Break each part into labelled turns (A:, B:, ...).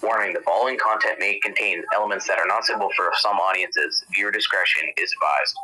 A: Warning, the following content may contain elements that are not suitable for some audiences. Viewer discretion is advised.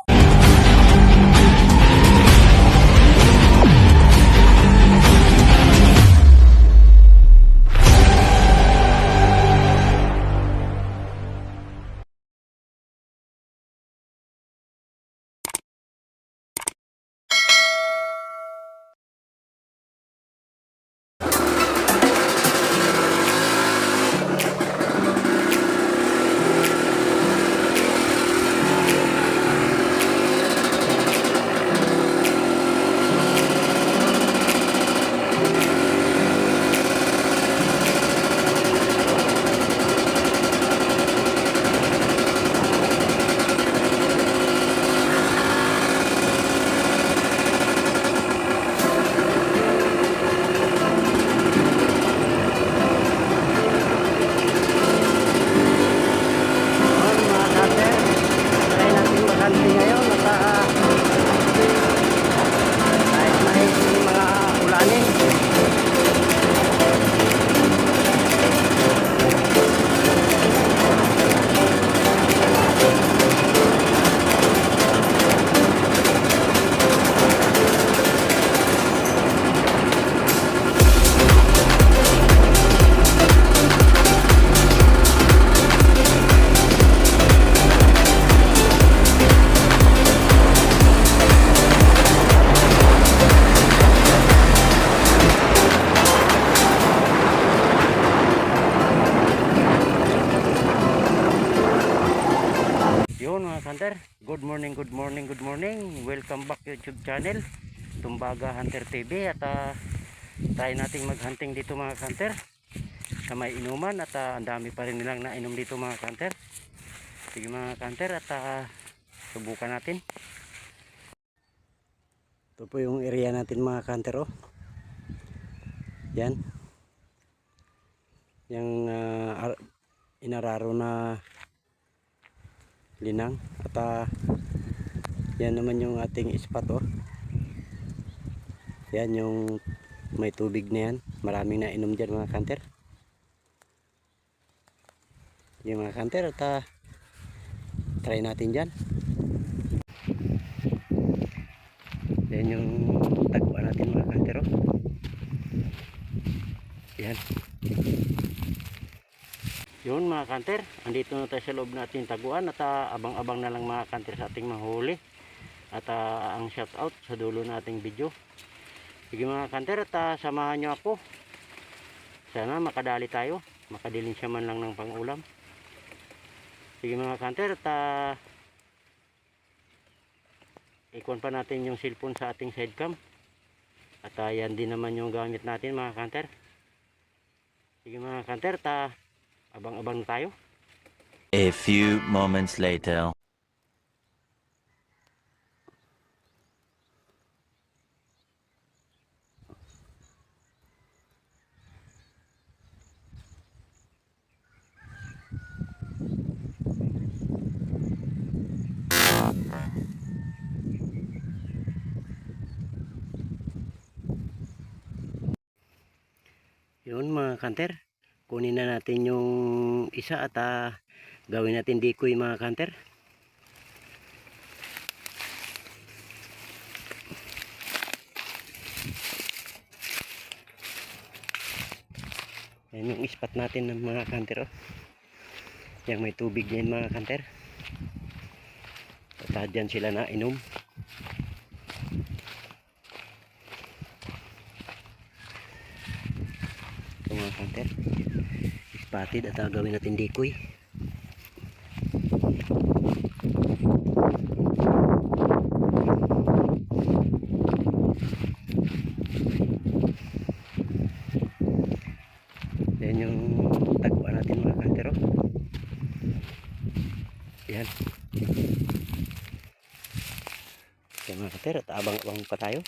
B: Yun mga hunter, good morning. Welcome back YouTube channel Tumbaga Hunter TV. At try nating maghunting dito mga hunter sa may inuman. At ang dami pa rin nilang nainom dito mga hunter. Sige mga hunter, at subukan natin. Ito po yung area natin mga hunter, oh. Yan yung inararo na linang. At yan naman yung ating spot, oh. Yan yung may tubig na yan. Maraming nainom dyan mga hunter. Yung mga hunter, at try natin dyan. Yan yung taguan natin mga hunter, oh. Yan. Yun mga hunter, andito na tayo sa loob natin taguan. At abang-abang na lang mga hunter sa ating mahuli. At ang shout out sa dulo nating video. Sige mga hunter, at samahan nyo ako. Sana makadali tayo, makadilin siya man lang ng pangulam. Sige mga hunter, at ikon pa natin yung cellphone sa ating sidecam. At yan din naman yung gamit natin mga hunter. Sige mga hunter, at abang-abang na tayo.
C: A few moments later.
B: Yun mga hunter, kunin na natin yung isa at gawin natin decoy mga hunter. Yan yung spot natin ng mga hunter, oh. Yang may tubig yan mga hunter. At dyan sila na inom. Ito mga hunter, spotted, at gawin natin decoy. Yan yung taguan natin mga hunter, oh. Yan. Yan mga hunter, at abang-abang pa tayo.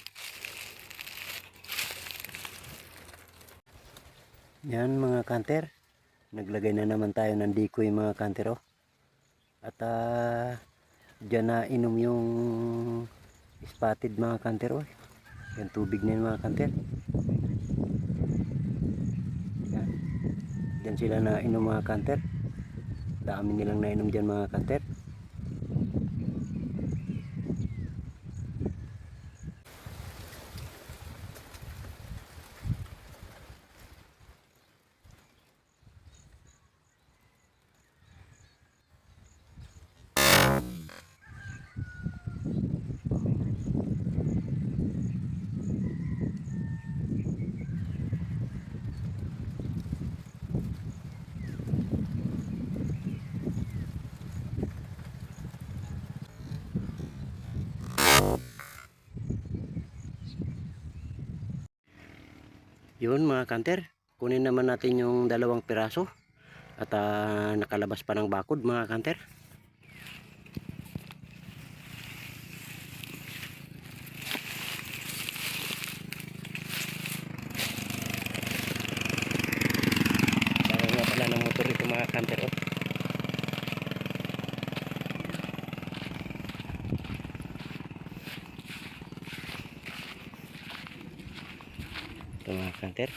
B: Yan mga hunter, naglagay na naman tayo ng decoy mga hunter, oh. At dyan na inom yung spotted mga hunter, oh. Yan tubig na yun mga hunter. Yan. Diyan sila na inom mga kanter. Dami nilang nainom dyan mga kanter. Yun mga kanter, kunin naman natin yung 2 piraso at nakalabas pa ng bakod mga kanter. Parang nga pala ng motor ito mga kanter. Oh. Ito mga kanter,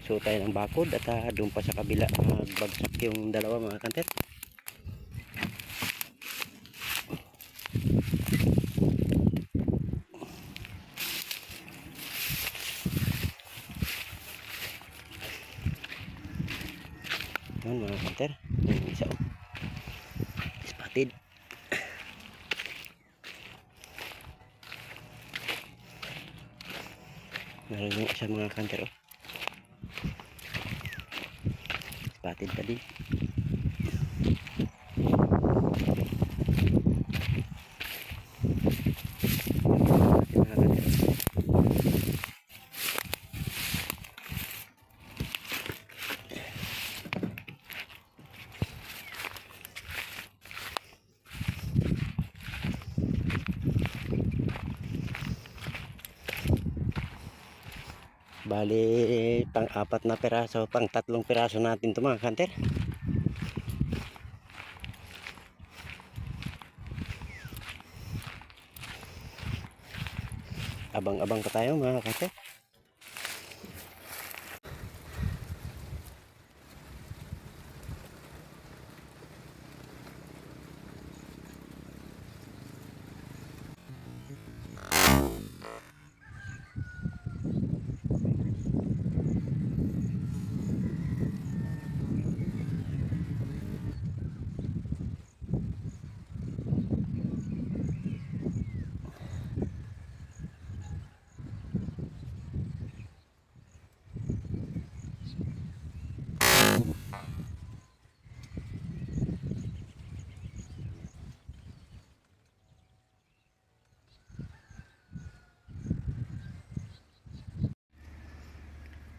B: so tayo ng bakod at doon pa sa kabila magbagsak yung 2 mga kanter. Yun mga kanter, yung isa spotted. Meron yung isa mga kanter. Oh. Spotted pa din. Bali pang-4 na piraso, pang-3 piraso natin ito mga kanter. Abang-abang pa tayo mga kanter.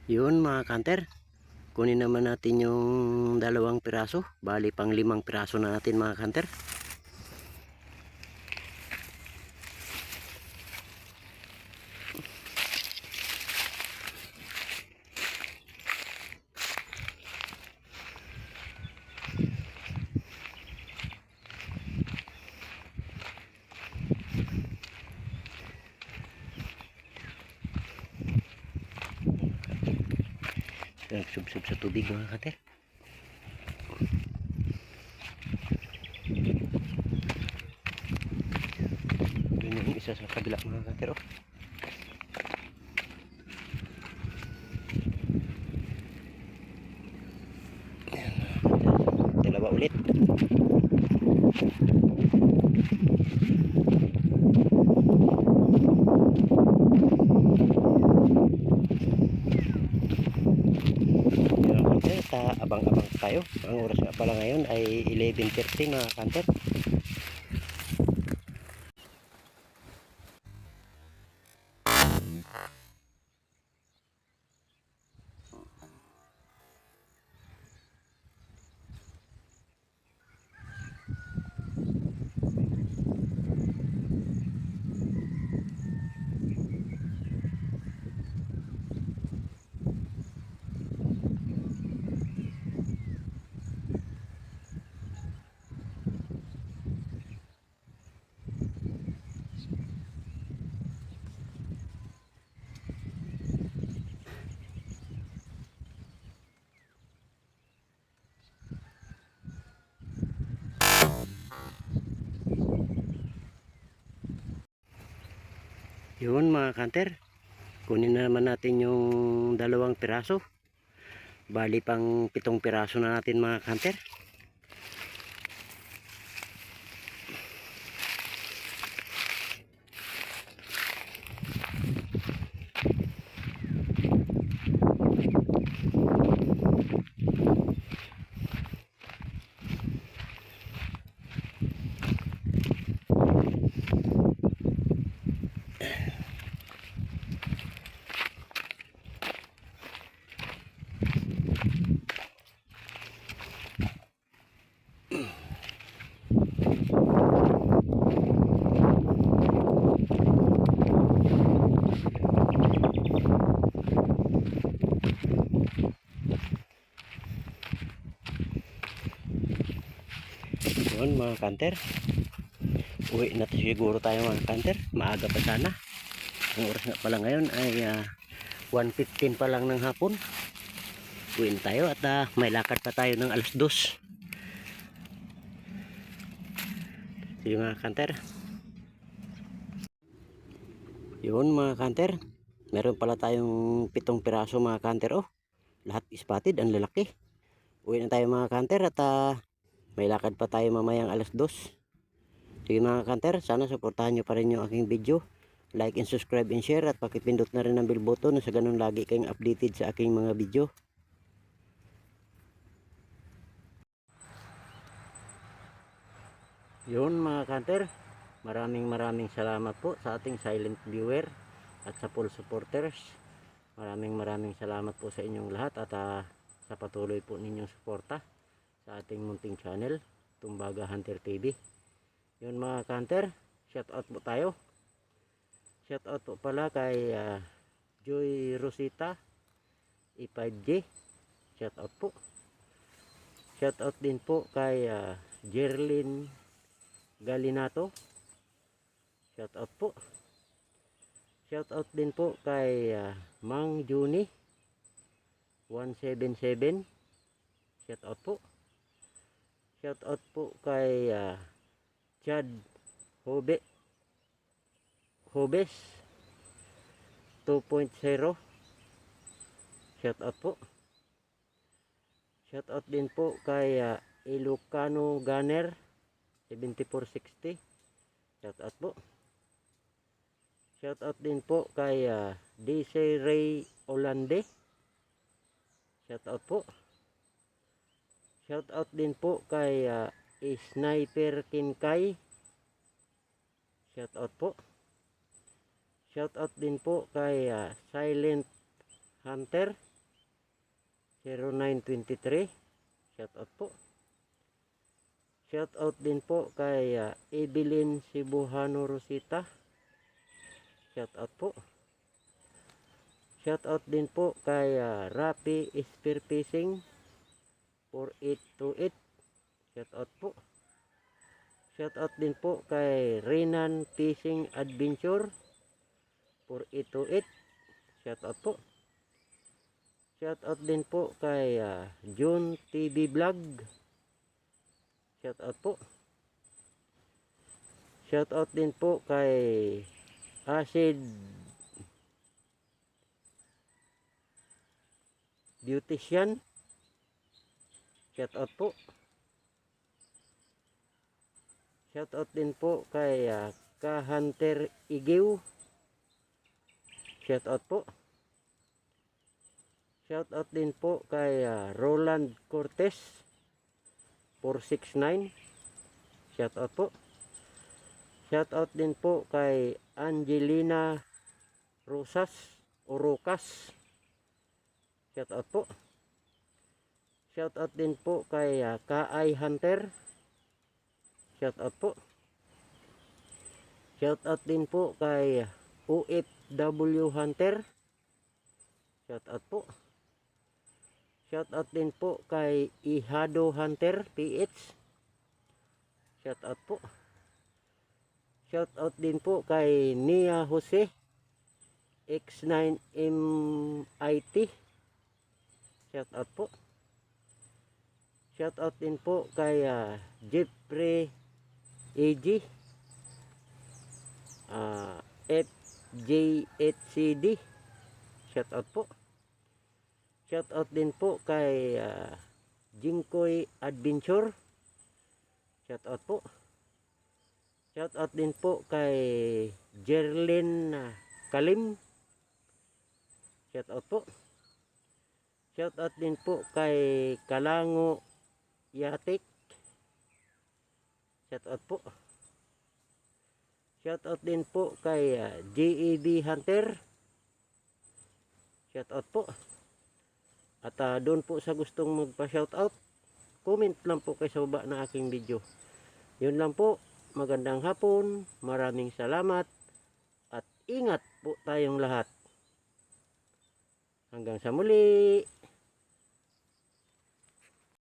B: Yun mga kanter, kunin naman natin yung 2 piraso, bali pang 5 piraso na natin mga kanter. Nagsubsob sa tubig mga kanter. Yun yung isa sa kabila mga kanter. Oh. Dalawa ulit. Abang-abang tayo. Ang oras nga pala ngayon ay 11:30 mga kanter. Yun mga kanter, kunin na naman natin yung 2 piraso. Bali pang 7 piraso na natin mga kanter. Yun mga kanter, uwi na siguro tayo mga kanter. Maaga pa sana. Ang oras nga pala ngayon ay 1:15 pa lang ng hapon. Uwi na tayo at may lakad pa tayo ng 2:00. Sige mga kanter. Yun mga kanter, meron pala tayong 7 piraso mga kanter. Oh, lahat spotted, ang lalaki. Uwi na tayo mga kanter at may lakad pa tayo mamayang 2:00. Sige mga kanter, sana suportahan nyo pa rin yung aking video. Like and subscribe and share at pakipindot na rin ang bell button na sa ganun lagi kayong updated sa aking mga video. Yun mga kanter, maraming salamat po sa ating silent viewer at sa full supporters. Maraming salamat po sa inyong lahat at sa patuloy po ninyong suporta sa ating munting channel, Tumbaga Hunter TV. Yun mga kanter, shout out po tayo. Shout out po pala kay Joy Rosita E5G. Shout out po. Shout out din po kay Jerlyn Galinato. Shout out po. Shout out din po kay Mang Juni 177. Shout out po. Shout out po kay Chad Hobes 2.0. Shout out po. Shout out din po kay Ilocano Gunner 7460. Shout out po. Shout out din po kay DC Ray Olande. Shout out po. Shout out din po kay Sniper Kinkay. Shout out po. Shout out din po kay Silent Hunter 0923. Shout out po. Shout out din po kay Evelyn Cebuhano Rosita. Shout out po. Shout out din po kay Rapi Spear Fishing 4828. Shout out po. Shout out din po kay Renan Fishing Adventure 4828. Shout out po. Shout out din po kay June TV Vlog. Shout out po. Shout out din po kay Acid Beautician. Shout out po. Shout out din po kay Ka-Hunter Igiw. Shout out po. Shout out din po kay Roland Cortez 469. Shout out po. Shout out din po kay Angelina Rosas o Rocas. Shout out po. Shout out din po kay Kaay Hunter. Shout out po. Shout out din po kay OFW Hunter. Shout out po. Shout out din po kay Ihado Hunter PH. Shout out po. Shout out din po kay Nia Jose X9MIT. Shout out po. Shout out din po kay Jeffrey AG JHCD. Shout out po. Shout out din po kay Jingkoy Adventure. Shout out po. Shout out din po kay Jerlyn Kalim. Shout out po. Shout out din po kay Kalango Yatik. Shout out po. Shout out din po kay JEB Hunter. Shout out po. At doon po sa gustong magpa-shout out, comment lang po kayo sa baba ng aking video. Yun lang po. Magandang hapon. Maraming salamat. At ingat po tayong lahat. Hanggang sa muli.